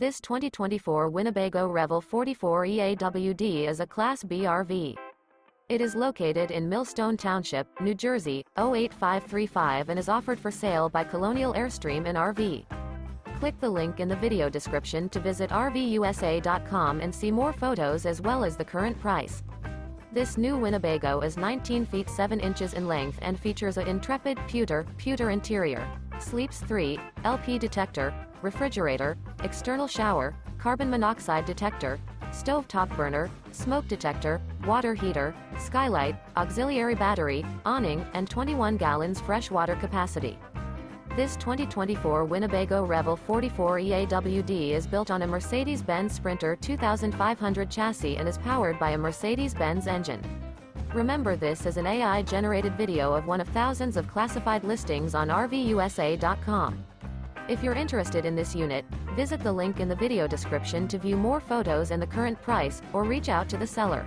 This 2024 Winnebago Revel 44E AWD is a Class B RV. It is located in Millstone Township, New Jersey, 08535 and is offered for sale by Colonial Airstream RV. Click the link in the video description to visit RVUSA.com and see more photos as well as the current price. This new Winnebago is 19 feet 7 inches in length and features a Intrepid Pewter interior, sleeps 3, LP detector, refrigerator, external shower, carbon monoxide detector, stovetop burner, smoke detector, water heater, skylight, auxiliary battery, awning, and 21 gallons fresh water capacity. This 2024 Winnebago Revel 44E AWD is built on a Mercedes-Benz Sprinter 2500 chassis and is powered by a Mercedes-Benz engine. Remember, this is an AI-generated video of one of thousands of classified listings on RVUSA.com. If you're interested in this unit, visit the link in the video description to view more photos and the current price, or reach out to the seller.